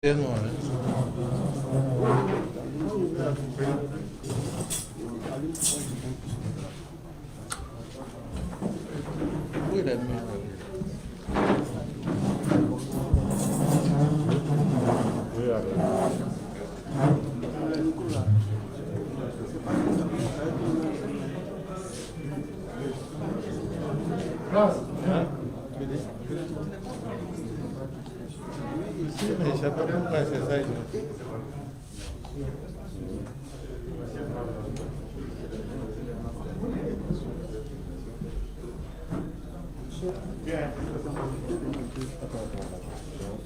Bien noir, Où est la nuit? Si, mais je ne sais pas pourquoi c'est ça.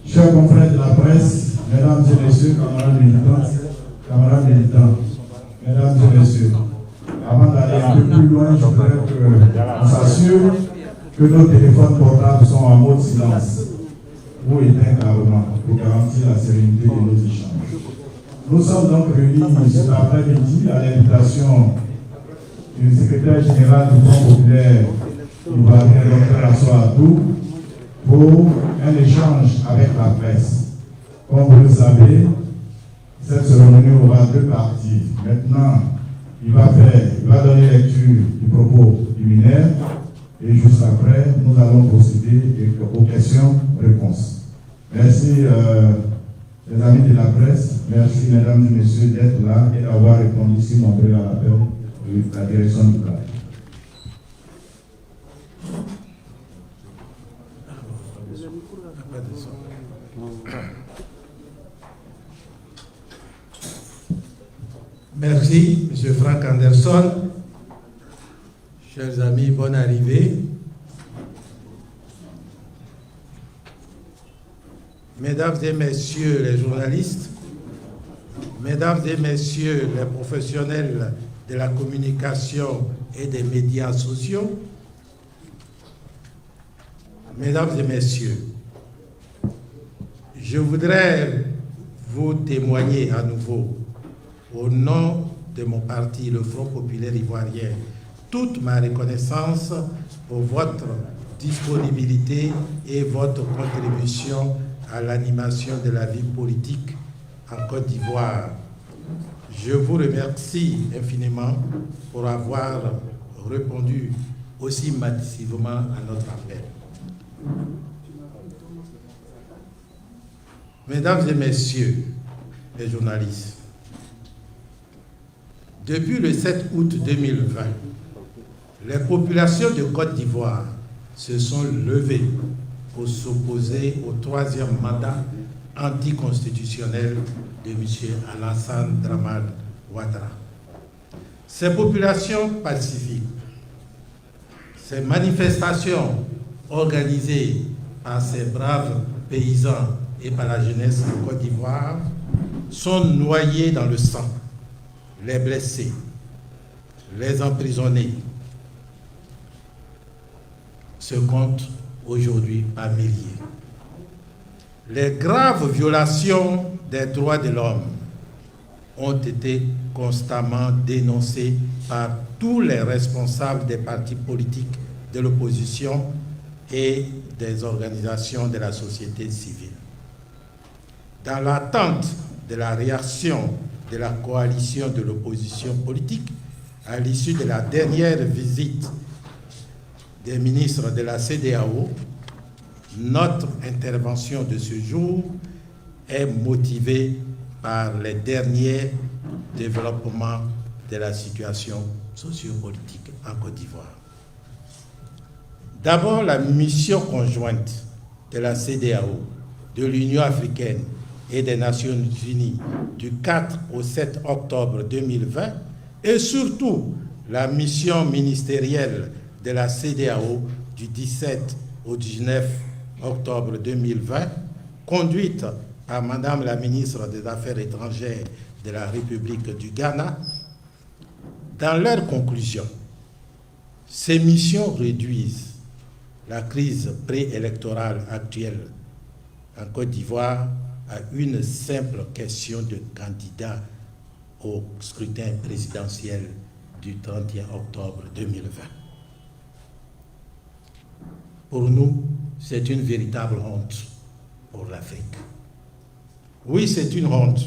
Chers confrères de la presse, mesdames et messieurs, camarades militants, mesdames et messieurs, avant d'aller un peu plus loin, je voudrais qu'on s'assure que nos téléphones portables sont en mode silence ou éteints carrément pour garantir la sérénité de nos échanges. Nous sommes donc réunis cet après-midi à l'invitation du secrétaire général du Front populaire ivoirien, Dr Assou Adou, pour un échange avec la presse. Comme vous le savez, cette cérémonie aura deux parties. Maintenant, il va donner lecture du propos liminaire et juste après, nous allons procéder aux questions-réponses. Merci les amis de la presse, merci mesdames et messieurs d'être là et d'avoir répondu si nombreux à l'appel de la direction du travail. Merci, M. Frank Anderson. Chers amis, bonne arrivée. Mesdames et messieurs les journalistes, mesdames et messieurs les professionnels de la communication et des médias sociaux, mesdames et messieurs, je voudrais vous témoigner à nouveau, au nom de mon parti, le Front populaire ivoirien, toute ma reconnaissance pour votre disponibilité et votre contribution à l'animation de la vie politique en Côte d'Ivoire. Je vous remercie infiniment pour avoir répondu aussi massivement à notre appel. Mesdames et messieurs les journalistes, depuis le 7 août 2020, les populations de Côte d'Ivoire se sont levées pour s'opposer au troisième mandat anticonstitutionnel de M. Alassane Dramane Ouattara. Ces populations pacifiques, ces manifestations organisées par ces braves paysans et par la jeunesse de Côte d'Ivoire sont noyées dans le sang. Les blessés, les emprisonnés se comptent aujourd'hui par milliers. Les graves violations des droits de l'homme ont été constamment dénoncées par tous les responsables des partis politiques de l'opposition et des organisations de la société civile. Dans l'attente de la réaction de la coalition de l'opposition politique, à l'issue de la dernière visite des ministres de la CEDEAO, notre intervention de ce jour est motivée par les derniers développements de la situation sociopolitique en Côte d'Ivoire. D'abord, la mission conjointe de la CEDEAO, de l'Union africaine et des Nations unies du 4 au 7 octobre 2020 et surtout la mission ministérielle de la CEDEAO du 17 au 19 octobre 2020, conduite par Madame la ministre des Affaires étrangères de la République du Ghana. Dans leurs conclusions, ces missions réduisent la crise préélectorale actuelle en Côte d'Ivoire à une simple question de candidat au scrutin présidentiel du 31 octobre 2020. Pour nous, c'est une véritable honte pour l'Afrique. Oui, c'est une honte.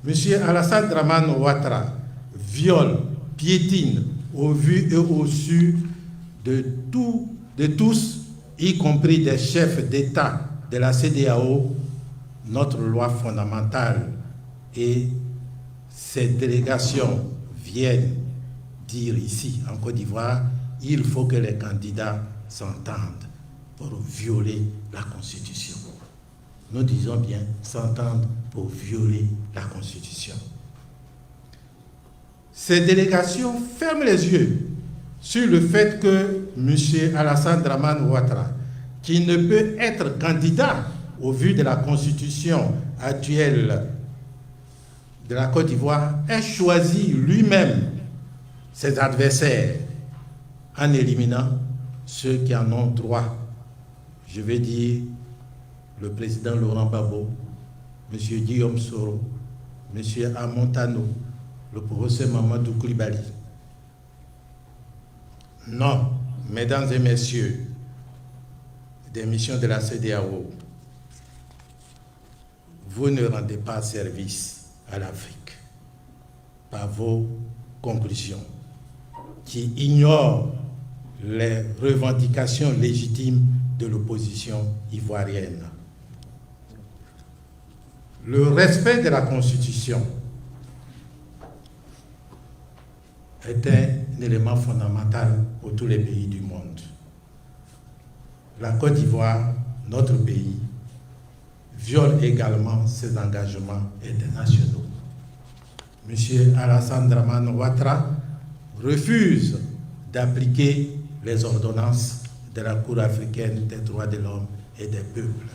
M. Alassane Dramane Ouattara viole, piétine au vu et au su de tous, y compris des chefs d'État de la CEDEAO, notre loi fondamentale, et ces délégations viennent dire ici, en Côte d'Ivoire, il faut que les candidats s'entendent pour violer la Constitution. Nous disons bien s'entendre pour violer la Constitution. Ces délégations ferment les yeux sur le fait que M. Alassane Dramane Ouattara, qui ne peut être candidat au vu de la Constitution actuelle de la Côte d'Ivoire, ait choisi lui-même ses adversaires en éliminant ceux qui en ont droit. Je vais dire le président Laurent Gbagbo, M. Guillaume Soro, M. Amontano, le professeur Mamadou Koulibaly. Non, mesdames et messieurs des missions de la CEDEAO, vous ne rendez pas service à l'Afrique par vos conclusions qui ignorent les revendications légitimes de l'opposition ivoirienne. Le respect de la Constitution est un élément fondamental pour tous les pays du monde. La Côte d'Ivoire, notre pays, viole également ses engagements internationaux. M. Alassane Dramane Ouattara refuse d'appliquer les ordonnances de la Cour africaine des droits de l'homme et des peuples.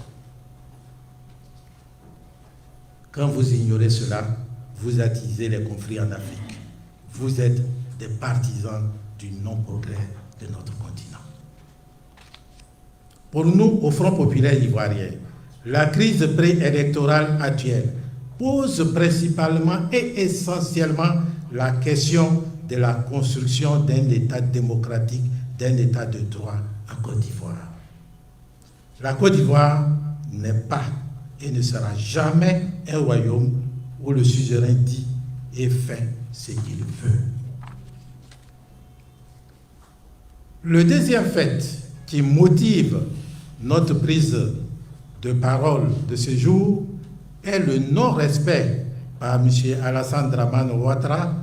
Quand vous ignorez cela, vous attisez les conflits en Afrique. Vous êtes des partisans du non-progrès de notre continent. Pour nous, au Front populaire ivoirien, la crise préélectorale actuelle pose principalement et essentiellement la question de la construction d'un État démocratique, d'un État de droit en Côte d'Ivoire. La Côte d'Ivoire n'est pas et ne sera jamais un royaume où le suzerain dit et fait ce qu'il veut. Le deuxième fait qui motive notre prise de parole de ce jour est le non-respect par M. Alassane Dramane Ouattara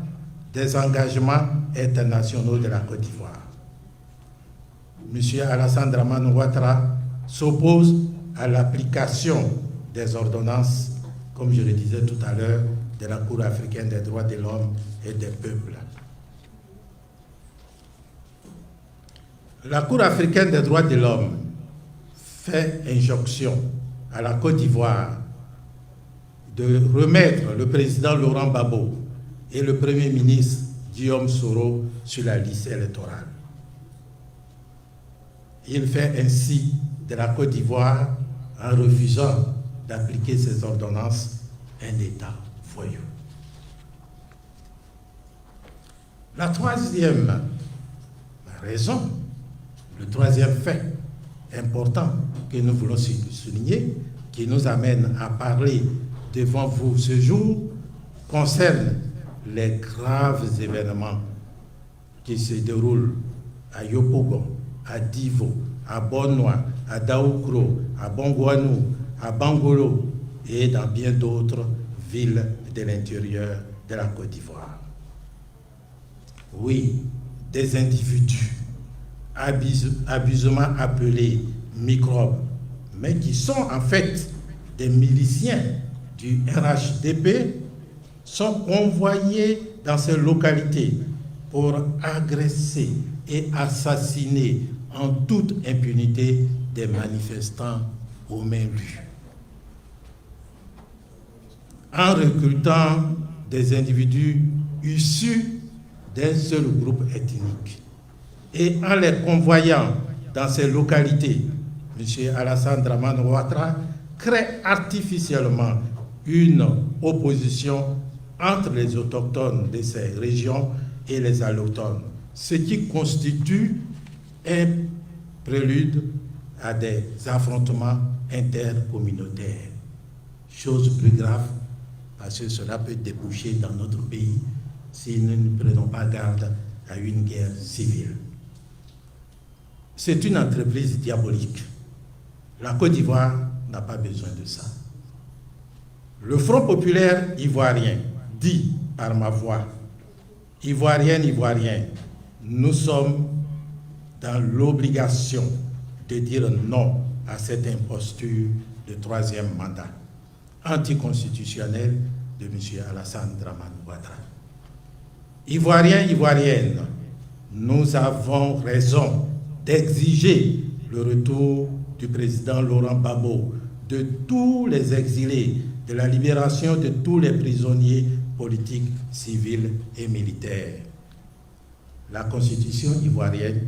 des engagements internationaux de la Côte d'Ivoire. M. Alassane Dramane Ouattara s'oppose à l'application des ordonnances, comme je le disais tout à l'heure, de la Cour africaine des droits de l'homme et des peuples. La Cour africaine des droits de l'homme fait injonction à la Côte d'Ivoire de remettre le président Laurent Gbagbo et le Premier ministre Guillaume Soro sur la liste électorale. Il fait ainsi de la Côte d'Ivoire, en refusant d'appliquer ces ordonnances, un État voyou. La troisième raison, le troisième fait important que nous voulons souligner, qui nous amène à parler devant vous ce jour, concerne les graves événements qui se déroulent à Yopougon, à Divo, à Bonnois, à Daoukro, à Bongouanou, à Bangolo et dans bien d'autres villes de l'intérieur de la Côte d'Ivoire. Oui, des individus abusivement appelés microbes, mais qui sont en fait des miliciens du RHDP, sont convoyés dans ces localités pour agresser et assassiner en toute impunité des manifestants aux mains nues. En recrutant des individus issus d'un seul groupe ethnique et en les convoyant dans ces localités, M. Alassane Dramane Ouattara crée artificiellement une opposition entre les autochtones de ces régions et les allochtones, ce qui constitue un prélude à des affrontements intercommunautaires. chose plus grave, parce que cela peut déboucher dans notre pays si nous ne prenons pas garde à une guerre civile. C'est une entreprise diabolique. La Côte d'Ivoire n'a pas besoin de ça. Le Front populaire ivoirien dit par ma voix, Ivoirienne, Ivoirien, nous sommes dans l'obligation de dire non à cette imposture de troisième mandat anticonstitutionnel de M. Alassane Dramane Ouattara. Ivoiriens, Ivoiriennes, nous avons raison d'exiger le retour du président Laurent Gbagbo, de tous les exilés, de la libération de tous les prisonniers politiques, civils et militaires. La Constitution ivoirienne,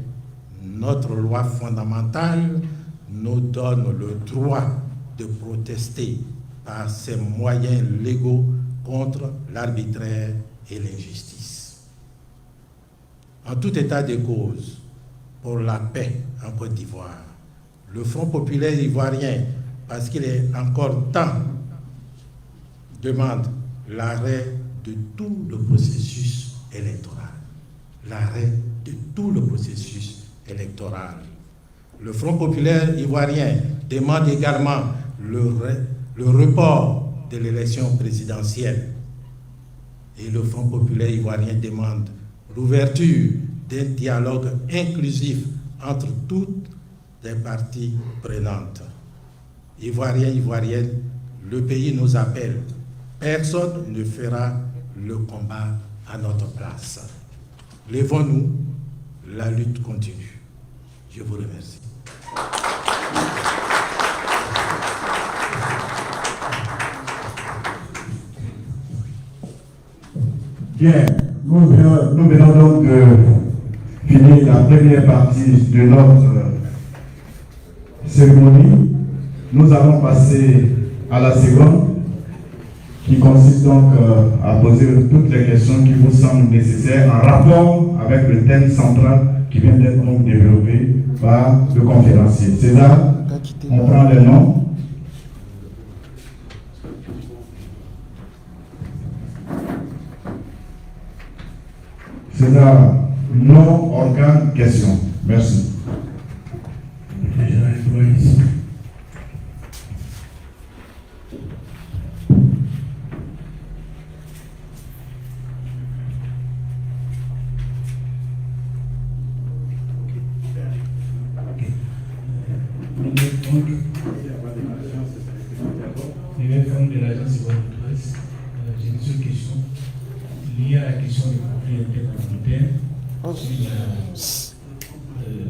notre loi fondamentale, nous donne le droit de protester par ces moyens légaux contre l'arbitraire et l'injustice. En tout état de cause, pour la paix en Côte d'Ivoire, le Front populaire ivoirien, parce qu'il est encore temps, demande l'arrêt de tout le processus électoral. L'arrêt de tout le processus électoral. Le Front populaire ivoirien demande également le report de l'élection présidentielle. Et le Front populaire ivoirien demande l'ouverture d'un dialogue inclusif entre toutes les parties prenantes. Ivoiriens, Ivoiriennes, le pays nous appelle. Personne ne fera le combat à notre place. Lèvons-nous, la lutte continue. Je vous remercie. Bien, nous venons donc de finir la première partie de notre cérémonie. Nous allons passer à la seconde, qui consiste donc à poser toutes les questions qui vous semblent nécessaires en rapport avec le thème central qui vient d'être donc développé par le conférencier. César, on prend les noms. César, nom, organe, question. Merci. De l'agence ivoire-presse, j'ai une seule question liée à la question des conflits intercommunautaires.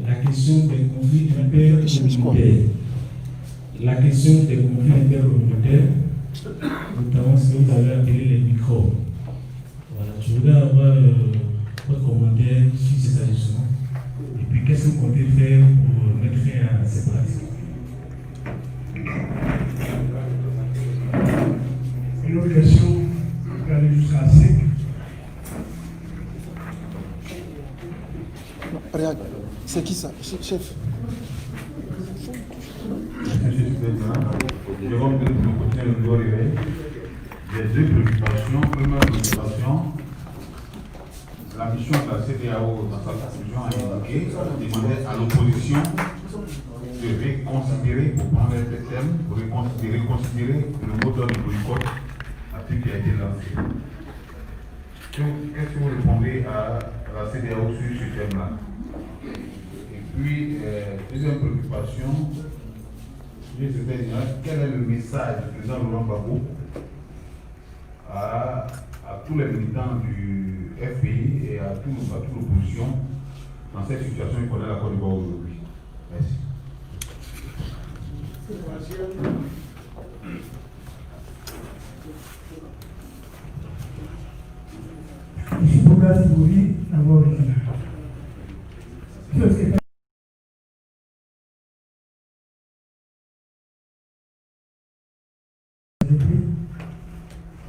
La question des conflits intercommunautaires. La question des conflits intercommunautaires, notamment ce que vous avez appelé les microbes. Voilà, je voudrais avoir votre commentaire sur ces ajustements. Et puis, qu'est-ce que vous comptez faire pour mettre fin à ces pratiques? Une autre question, je vais aller jusqu'à 5. Regarde, c'est qui ça, chef? Monsieur le Président, Jérôme de côté le doigt réveil. J'ai deux préoccupations. Première préoccupation, la mission de la CEDEAO dans sa conclusion a indiqué, demandait à l'opposition de reconsidérer, pour prendre le terme, pour reconsidérer le mot d'ordre du boycott à ce qui a été lancé. Qu'est-ce que vous répondez à la CEDEAO sur ce thème-là? Et puis, deuxième préoccupation, quel est le message du président Laurent Gbagbo à tous les militants du FPI et à toute l'opposition dans cette situation qu'on a à la Côte d'Ivoire aujourd'hui? Merci. Ici, pour la Sibouri, d'abord,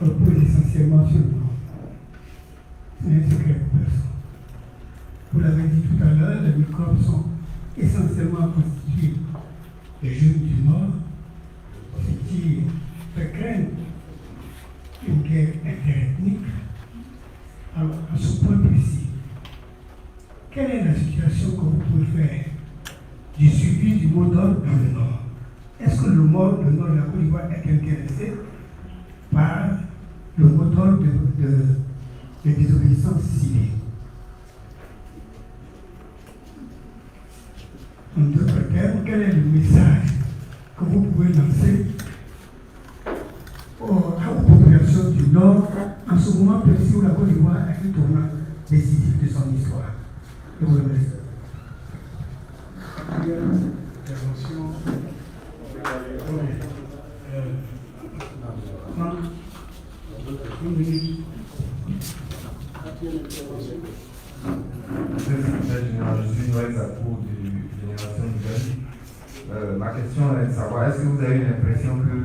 repose essentiellement sur le corps. C'est un secret pour personne. Vous l'avez dit tout à l'heure, les microbes sont essentiellement constitués des jeunes du Nord, ce qui fait craindre une guerre interethnique. Alors, à ce point précis, quelle est la situation que vous pouvez faire du suivi du mot d'ordre dans le Nord? Est-ce que le nord de la Côte d'Ivoire est intéressé par le mot d'ordre de désobéissance civile? En d'autres termes, quel est le message que vous pouvez lancer aux populations du Nord en ce moment précis où la Côte d'Ivoire est un tournant décisif de son histoire? Je vous remercie. Je suis Noël Zakou de Génération Nouvelle. Ma question est de savoir, est-ce que vous avez l'impression que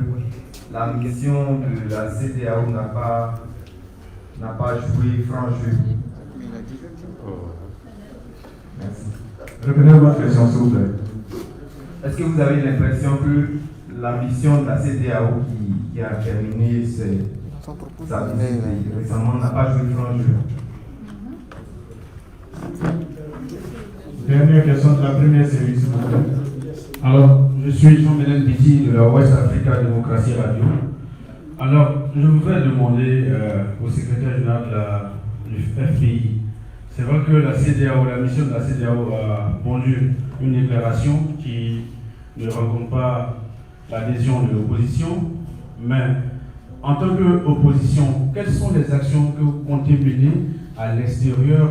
la mission de la CEDEAO n'a pas joué franc jeu? Merci. Reprenez votre question, s'il vous plaît. Est-ce que vous avez l'impression que la mission de la CEDEAO qui a terminé sa visite récemment n'a pas joué franc jeu? Dernière question de la première série, s'il vous plaît. Alors, je suis Jean-Médel Petit de la West Africa Démocratie Radio. Alors, je voudrais demander au secrétaire général du FPI. C'est vrai que la CEDEAO, la mission de la CEDEAO a pondu une déclaration qui ne rencontre pas l'adhésion de l'opposition, mais en tant qu'opposition, quelles sont les actions que vous comptez mener à l'extérieur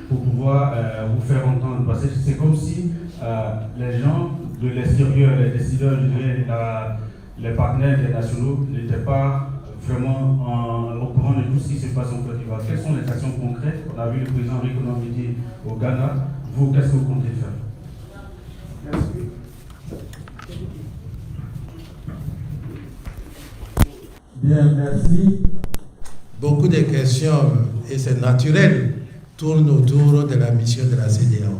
pour pouvoir vous faire entendre? Parce que c'est comme si les gens de l'extérieur, les décideurs, les partenaires internationaux n'étaient pas vraiment au courant de tout ce qui se passe en Côte d'Ivoire. Quelles sont les actions concrètes? On a vu le président Rico Nambidi au Ghana. Vous, qu'est-ce que vous comptez faire? Merci. Bien, merci. Beaucoup de questions, et c'est naturel, tournent autour de la mission de la CEDEAO.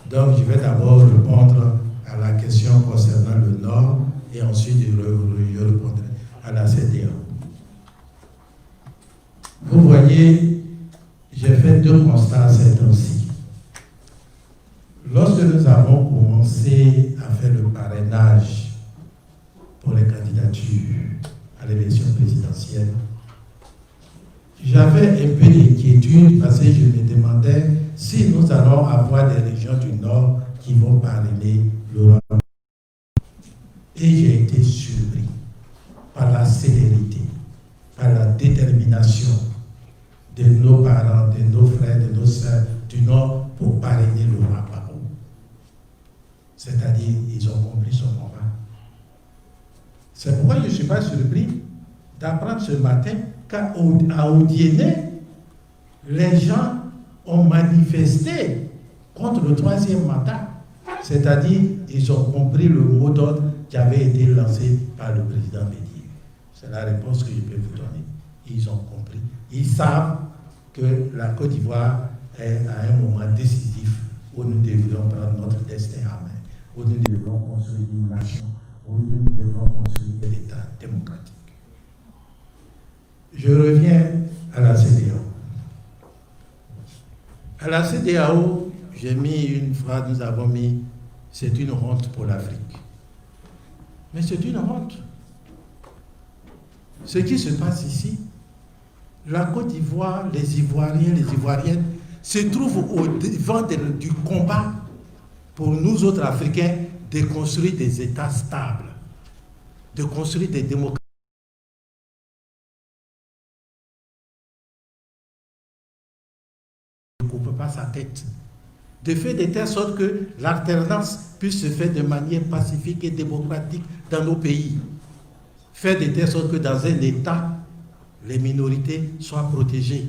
Donc, je vais d'abord répondre à la question concernant le Nord et ensuite je répondrai à la CEDEAO. Vous voyez, j'ai fait deux constats ces temps-ci. Lorsque nous avons commencé à faire le parrainage pour les candidatures à l'élection présidentielle, j'avais un peu d'inquiétude parce que je me demandais si nous allons avoir des régions du Nord qui vont parrainer Laurent. Et j'ai été surpris par la célérité, par la détermination de nos parents, de nos frères, de nos sœurs du Nord pour parrainer Laurent Gbagbo. C'est-à-dire, ils ont compris son combat. C'est pourquoi je ne suis pas surpris d'apprendre ce matin qu'à Odiéné, les gens ont manifesté contre le troisième mandat. C'est-à-dire, ils ont compris le mot d'ordre qui avait été lancé par le président Bédié. C'est la réponse que je peux vous donner. Ils ont compris. Ils savent que la Côte d'Ivoire est à un moment décisif où nous devrions prendre notre destin en main, où nous devrons construire une nation, où nous devrons construire un État démocratique. Je reviens à la CEDEAO. À la CEDEAO, j'ai mis une phrase, nous avons mis « c'est une honte pour l'Afrique ». Mais c'est une honte. Ce qui se passe ici, la Côte d'Ivoire, les Ivoiriens, les Ivoiriennes se trouvent au devant du combat pour nous autres Africains de construire des États stables, de construire des démocraties. Ne coupe pas sa tête. De faire de telle sorte que l'alternance puisse se faire de manière pacifique et démocratique dans nos pays. Faire de telle sorte que dans un État, les minorités soient protégées.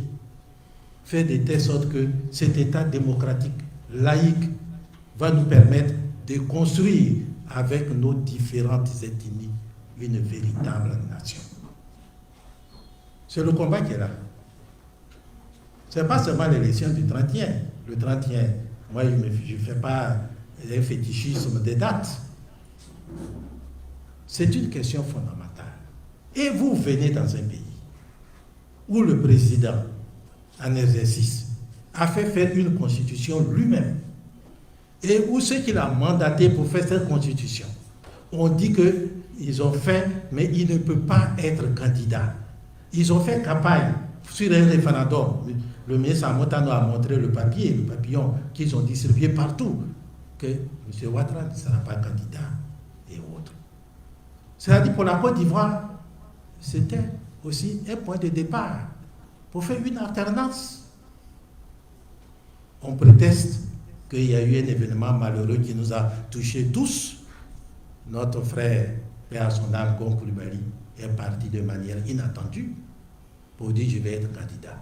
Faire de telle sorte que cet État démocratique, laïque, va nous permettre de construire avec nos différentes ethnies une véritable nation. C'est le combat qui est là. Ce n'est pas seulement l'élection du 31. Le 31, moi, je ne fais pas un fétichisme des dates. C'est une question fondamentale. Et vous venez dans un pays où le président, en exercice, a fait faire une constitution lui-même, et où ceux qu'il a mandatés pour faire cette constitution ont dit qu'ils ont fait, mais il ne peut pas être candidat. Ils ont fait campagne sur un référendum. Le ministre Amotano a montré le papillon qu'ils ont distribué partout, que M. Ouattara ne sera pas candidat et autres. C'est-à-dire pour la Côte d'Ivoire, c'était aussi un point de départ pour faire une alternance. On préteste qu'il y a eu un événement malheureux qui nous a touchés tous. Notre frère, père à son âme, Gon Coulibaly, est parti de manière inattendue pour dire je vais être candidat.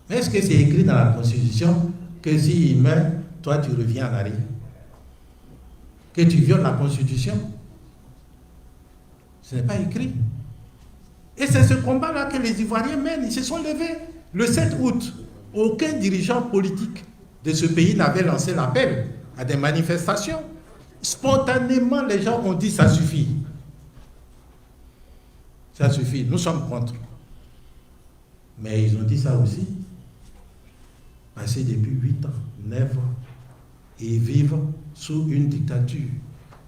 Mais est-ce que c'est écrit dans la Constitution que s'il meurt, toi tu reviens en arrière? Que tu violes la Constitution? Ce n'est pas écrit. Et c'est ce combat-là que les Ivoiriens mènent. Ils se sont levés. Le 7 août, aucun dirigeant politique de ce pays n'avait lancé l'appel à des manifestations. Spontanément, les gens ont dit ça suffit. Ça suffit, nous sommes contre. Mais ils ont dit ça aussi, passé depuis 8 ans, 9 ans, et ils vivent sous une dictature.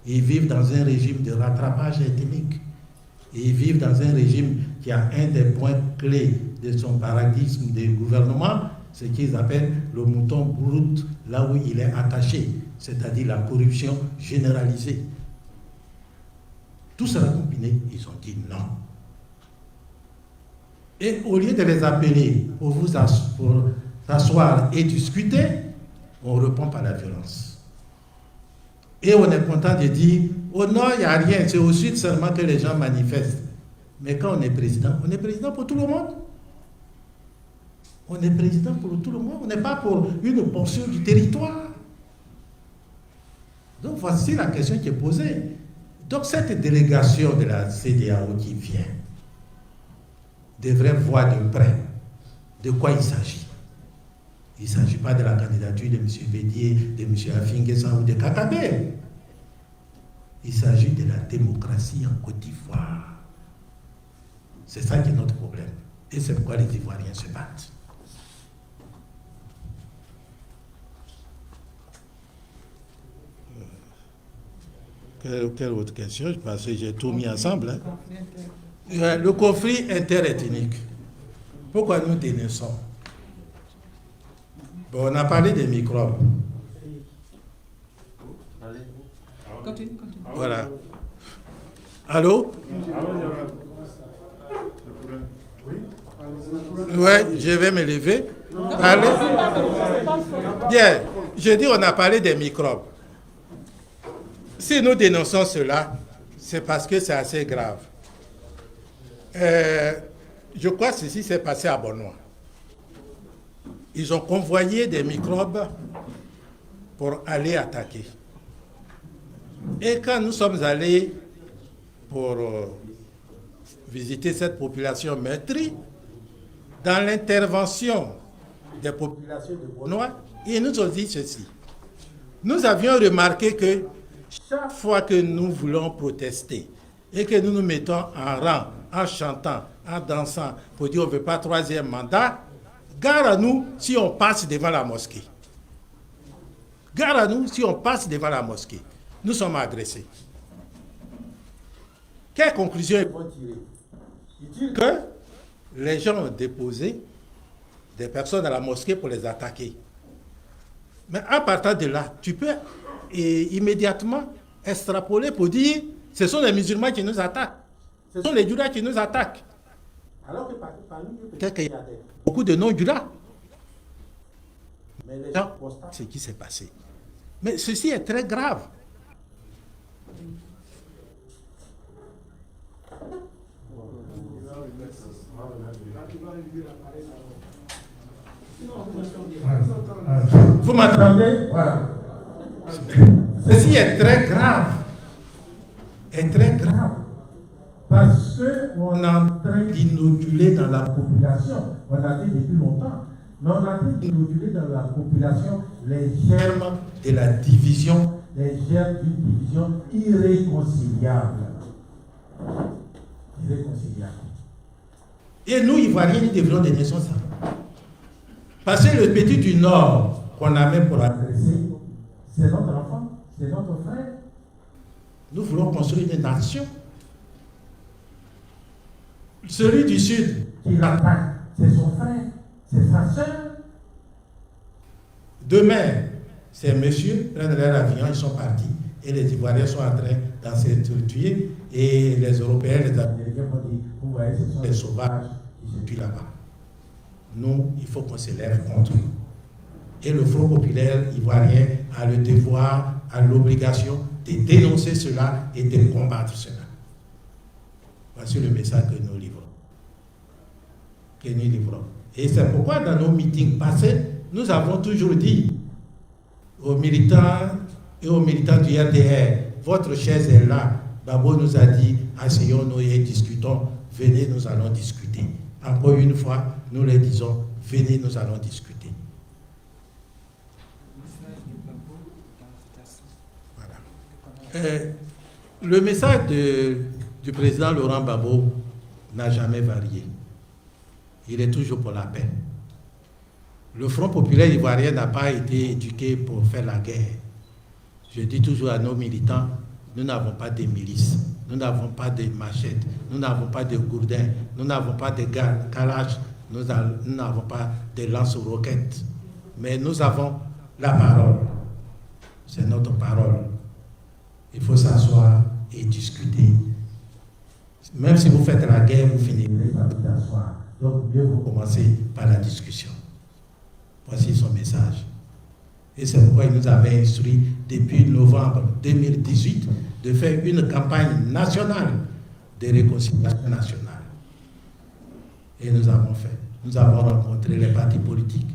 Ils vivent dans un régime de rattrapage ethnique. Et ils vivent dans un régime qui a un des points clés de son paradigme de gouvernement, ce qu'ils appellent le mouton brut, là où il est attaché, c'est-à-dire la corruption généralisée. Tout cela combiné, ils ont dit non. Et au lieu de les appeler pour vous asseoir et discuter, on répond par la violence. Et on est content de dire, au nord, il n'y a rien, c'est au sud seulement que les gens manifestent. Mais quand on est président pour tout le monde. On est président pour tout le monde, on n'est pas pour une portion du territoire. Donc voici la question qui est posée. Donc cette délégation de la CEDEAO qui vient devrait voir de près de quoi il s'agit. Il ne s'agit pas de la candidature de M. Bédier, de M. Afinguesa ou de Kakabe. Il s'agit de la démocratie en Côte d'Ivoire. C'est ça qui est notre problème. Et c'est pourquoi les Ivoiriens se battent. Quelle autre question? Parce que j'ai tout mis ensemble. Hein. Le conflit interethnique. Pourquoi nous dénonçons? Bon, on a parlé des microbes. Continue. Voilà. Allô? Oui, je vais me lever. Allez. Bien, je dis on a parlé des microbes. Si nous dénonçons cela, c'est parce que c'est assez grave. Je crois que ceci s'est passé à Bonois. Ils ont convoyé des microbes pour aller attaquer. Et quand nous sommes allés pour visiter cette population meurtrie, dans l'intervention des populations de Bonois, ils nous ont dit ceci. Nous avions remarqué que chaque fois que nous voulons protester et que nous nous mettons en rang, en chantant, en dansant, pour dire on ne veut pas troisième mandat, gare à nous si on passe devant la mosquée. Gare à nous si on passe devant la mosquée. Nous sommes agressés. Quelle conclusion ils vont tirer? Ils disent que les gens ont déposé des personnes à la mosquée pour les attaquer. Mais à partir de là, tu peux immédiatement extrapoler pour dire ce sont les musulmans qui nous attaquent. Ce sont les Judas qui nous attaquent. Alors que parmi eux, peut-être qu'il y a beaucoup de non-Judas. Mais les gens constatent ce qui s'est passé. Mais ceci est très grave. Vous m'entendez? Voilà. Ceci est très grave. Est très grave. Parce qu'on est en train d'inoculer dans la population, on a dit depuis longtemps, mais on a en train d'inoculer dans la population les germes de la division, les germes d'une division irréconciliable. Irréconciliable. Et nous, Ivoiriens, nous devrions donner ça. Parce que le petit du Nord qu'on amène pour agresser, c'est notre enfant, c'est notre frère. Nous voulons construire une nation. Celui du Sud qui l'attaque, c'est son frère, c'est sa soeur. Demain, ces messieurs prennent leur avion, ils sont partis. Et les Ivoiriens sont en train d'en s'entretuer. Et les Européens, les Américains vont dire, vous voyez, ce sont les sauvages qui se tuent là-bas. Nous, il faut qu'on se lève contre eux. Et le Front populaire ivoirien a le devoir, a l'obligation de dénoncer cela et de combattre cela. Voici le message que nous livrons. Et c'est pourquoi dans nos meetings passés, nous avons toujours dit aux militants et aux militants du RDR, votre chaise est là. Babo nous a dit, asseyons-nous et discutons. Venez, nous allons discuter. Encore une fois, nous les disons, venez, nous allons discuter. Voilà. Le message du président Laurent Gbagbo n'a jamais varié. Il est toujours pour la paix. Le Front populaire ivoirien n'a pas été éduqué pour faire la guerre. Je dis toujours à nos militants, nous n'avons pas de milices, nous n'avons pas de machettes, nous n'avons pas de gourdins, nous n'avons pas de calages, nous n'avons pas de lance-roquettes. Mais nous avons la parole. C'est notre parole. Il faut s'asseoir et discuter. Même si vous faites la guerre, vous finirez par vous asseoir. Donc, mieux vous commencez par la discussion. Voici son message. Et c'est pourquoi il nous avait instruit depuis novembre 2018 de faire une campagne nationale de réconciliation nationale. Et nous avons fait. Nous avons rencontré les partis politiques,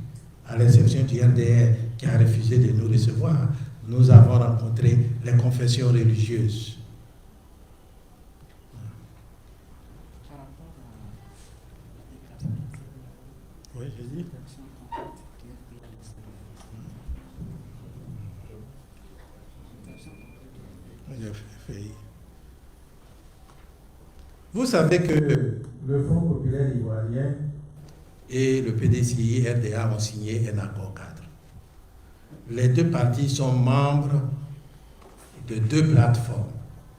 à l'exception du RDR qui a refusé de nous recevoir. Nous avons rencontré les confessions religieuses. Oui, j'ai dit. Vous savez que le Front populaire ivoirien et le PDCI RDA ont signé un accord cadre. Les deux partis sont membres de deux plateformes.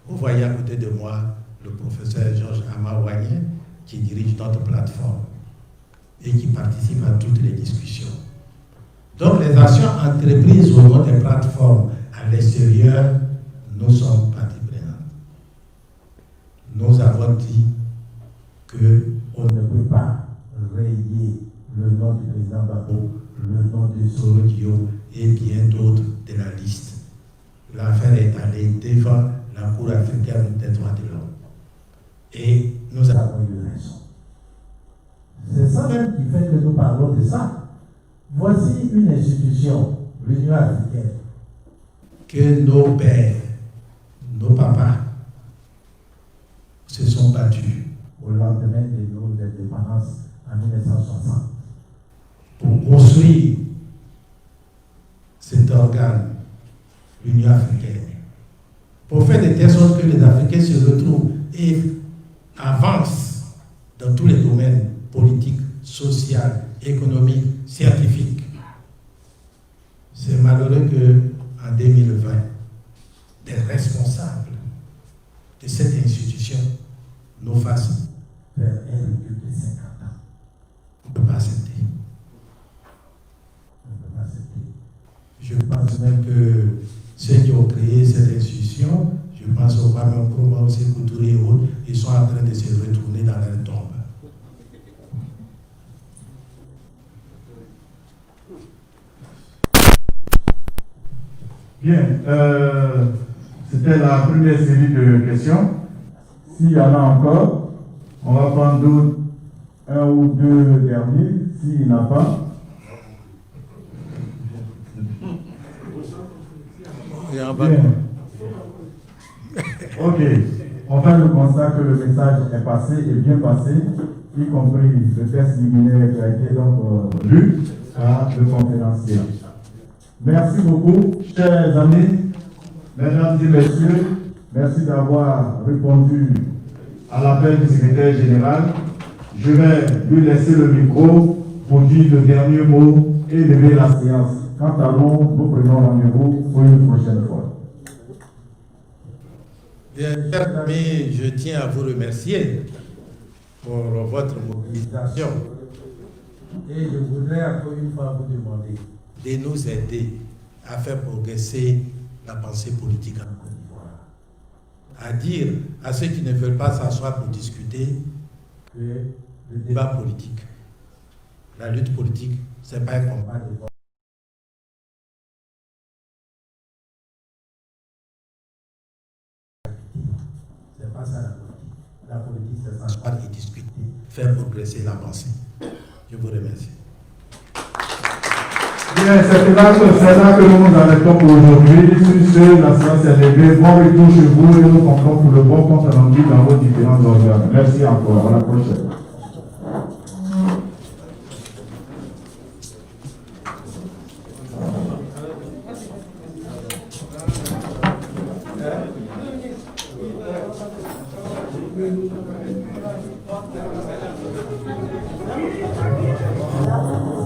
Vous voyez à côté de moi le professeur Georges Amawagné qui dirige notre plateforme et qui participe à toutes les discussions. Donc les actions entreprises au nom des plateformes à l'extérieur, nous sommes partie prenante. Nous avons dit qu'on ne peut pas rayer le nom du président Gbagbo, le nom de Soro Dio et bien d'autres de la liste. L'affaire est allée devant la Cour africaine des droits de l'homme. Et nous avons eu raison. C'est ça même qui fait que nous parlons de ça. Voici une institution, l'Union africaine, que nos pères, nos papas se sont battus au lendemain de nos indépendances en 1960 pour construire cet organe, l'Union africaine, pour faire de telle sorte que les Africains se retrouvent et avancent dans tous les domaines politiques, sociaux, économiques, scientifiques. C'est malheureux qu'en 2020, des responsables de cette institution nous fassent faire un recul de 50 ans. On ne peut pas accepter. On ne peut pas accepter. Je pense même que ceux qui ont créé cette institution, je pense au Kwame Nkrumah, aussi Couture et autres, ils sont en train de se retourner dans leur tombe. Bien, c'était la première série de questions. S'il y en a encore, on va prendre un ou deux derniers. S'il n'y en a pas. Bien. Ok, on fait le constat que le message est passé et bien passé, y compris le texte liminaire qui a été donc lu par le conférencier. Merci beaucoup, chers amis, mesdames et messieurs, merci d'avoir répondu à l'appel du secrétaire général. Je vais lui laisser le micro pour dire le dernier mot et lever la séance. Quant à nous, nous prenons rendez-vous pour une prochaine fois. Bien, chers amis, je tiens à vous remercier pour votre mobilisation. Et je voudrais encore une fois vous demander de nous aider à faire progresser la pensée politique en Côte d'Ivoire. À dire à ceux qui ne veulent pas s'asseoir pour discuter que le débat politique, la lutte politique, ce n'est pas un combat de voix. C'est pas ça la politique. La politique, c'est s'asseoir et discuter, faire progresser la pensée. Je vous remercie. Bien, c'est là que nous nous arrêtons pour aujourd'hui. Sur ce, la séance est levée. Bon retour chez vous et nous comptons pour le bon compte rendu dans vos différents organes. Merci encore. À la prochaine. Thank you.